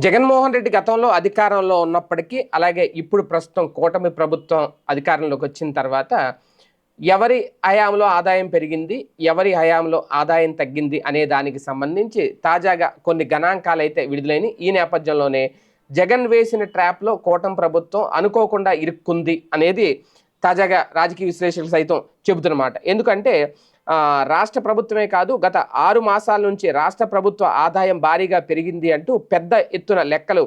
జగన్మోహన్ రెడ్డి గతంలో అధికారంలో ఉన్నప్పటికీ, అలాగే ఇప్పుడు ప్రస్తుతం కూటమి ప్రభుత్వం అధికారంలోకి వచ్చిన తర్వాత ఎవరి హయాంలో ఆదాయం పెరిగింది, ఎవరి హయాంలో ఆదాయం తగ్గింది అనే దానికి సంబంధించి తాజాగా కొన్ని గణాంకాలైతే విడుదలైన ఈ నేపథ్యంలోనే జగన్ వేసిన ట్రాప్లో కూటమి ప్రభుత్వం అనుకోకుండా ఇరుక్కుంది అనేది తాజాగా రాజకీయ విశ్లేషకులు సైతం చెబుతున్నమాట. ఎందుకంటే రాష్ట్ర ప్రభుత్వమే కాదు, గత 6 మాసాల నుంచి రాష్ట్ర ప్రభుత్వ ఆదాయం భారీగా పెరిగింది అంటూ పెద్ద ఎత్తున లెక్కలు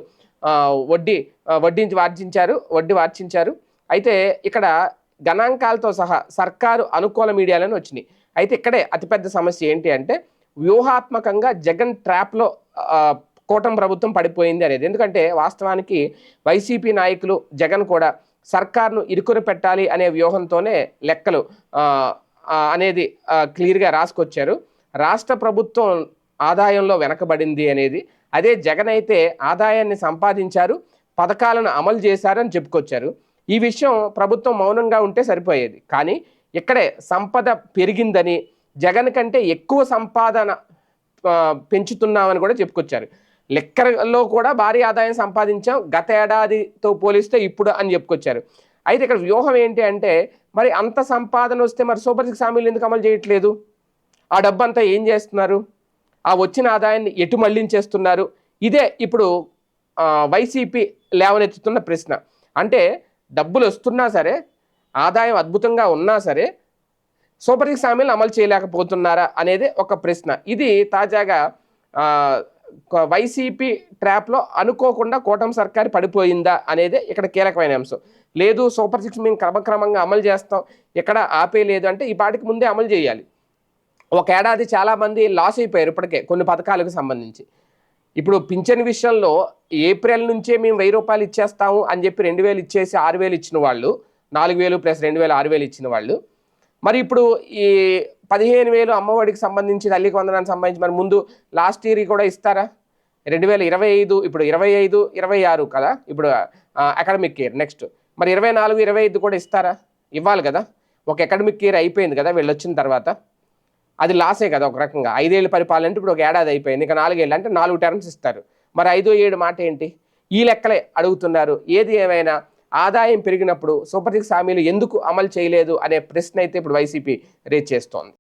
వడ్డీ వార్చించారు. అయితే ఇక్కడ గణాంకాలతో సహా సర్కారు అనుకూల మీడియాలను వచ్చినాయి. అయితే ఇక్కడే అతిపెద్ద సమస్య ఏంటి అంటే వ్యూహాత్మకంగా జగన్ ట్రాప్లో కూటమి ప్రభుత్వం పడిపోయింది అనేది. ఎందుకంటే వాస్తవానికి వైసీపీ నాయకులు జగన్ కూడా సర్కార్ను ఇరుకుని పెట్టాలి అనే వ్యూహంతోనే లెక్కలు అనేది క్లియర్గా రాసుకొచ్చారు. రాష్ట్ర ప్రభుత్వం ఆదాయంలో వెనకబడింది అనేది, అదే జగన్ అయితే ఆదాయాన్ని సంపాదించారు, పథకాలను అమలు చేశారని చెప్పుకొచ్చారు. ఈ విషయం ప్రభుత్వం మౌనంగా ఉంటే సరిపోయేది. కానీ ఇక్కడే సంపద పెరిగిందని, జగన్ కంటే ఎక్కువ సంపాదన పెంచుతున్నామని కూడా చెప్పుకొచ్చారు. లెక్కల్లో కూడా భారీ ఆదాయం సంపాదించాం గత ఏడాదితో పోలిస్తే ఇప్పుడు అని చెప్పుకొచ్చారు. అయితే ఇక్కడ వ్యూహం ఏంటి అంటే, మరి అంత సంపాదన వస్తే మరి సూపర్ 6 హామీలు ఎందుకు అమలు చేయట్లేదు? ఆ డబ్బంతా ఏం చేస్తున్నారు? ఆ వచ్చిన ఆదాయాన్ని ఎటు మళ్లించేస్తున్నారు? ఇదే ఇప్పుడు వైసీపీ లేవనెత్తుతున్న ప్రశ్న. అంటే డబ్బులు వస్తున్నా సరే, ఆదాయం అద్భుతంగా ఉన్నా సరే, సూపర్ 6 హామీలు అమలు చేయలేకపోతున్నారా అనేది ఒక ప్రశ్న. ఇది తాజాగా వైసీపీ ట్రాప్లో అనుకోకుండా కూటమి సర్కారు పడిపోయిందా అనేది ఇక్కడ కీలకమైన అంశం. లేదు సూపర్ 6 మేము క్రమక్రమంగా అమలు చేస్తాం, ఎక్కడ ఆపేయలేదు అంటే ఈ పాటికి ముందే అమలు చేయాలి. ఒక ఏడాది చాలామంది లాస్ అయిపోయారు ఇప్పటికే కొన్ని పథకాలకు సంబంధించి. ఇప్పుడు పింఛన్ విషయంలో ఏప్రిల్ నుంచే మేము 1000 రూపాయలు ఇచ్చేస్తాము అని చెప్పి 2000 ఇచ్చేసి 6000 ఇచ్చిన వాళ్ళు, 4000 ప్లస్ 2000 6000 ఇచ్చిన వాళ్ళు, మరి ఇప్పుడు ఈ 15,000 అమ్మఒడికి సంబంధించి, తల్లికి వందనానికి సంబంధించి మరి ముందు లాస్ట్ ఇయర్ కూడా ఇస్తారా? 2025 ఇప్పుడు 25, 26 కదా ఇప్పుడు అకాడమిక్ ఇయర్. నెక్స్ట్ మరి 24, 25 కూడా ఇస్తారా? ఇవ్వాలి కదా. ఒక అకాడమిక్ ఇయర్ అయిపోయింది కదా వీళ్ళు వచ్చిన తర్వాత. అది లాసే కదా ఒక రకంగా. 5 ఏళ్ళు పరిపాలన అంటే ఇప్పుడు ఒక ఏడాది అయిపోయింది, ఇంకా 4 ఏళ్ళు అంటే 4 టర్మ్స్ ఇస్తారు. మరి 5, 7 మాట ఏంటి? ఈ లెక్కలే అడుగుతున్నారు. ఏది ఏమైనా ఆదాయం పెరిగినప్పుడు సూపర్ 6 హామీలు ఎందుకు అమలు చేయలేదు అనే ప్రశ్న అయితే ఇప్పుడు వైసీపీ రేజ్ చేస్తోంది.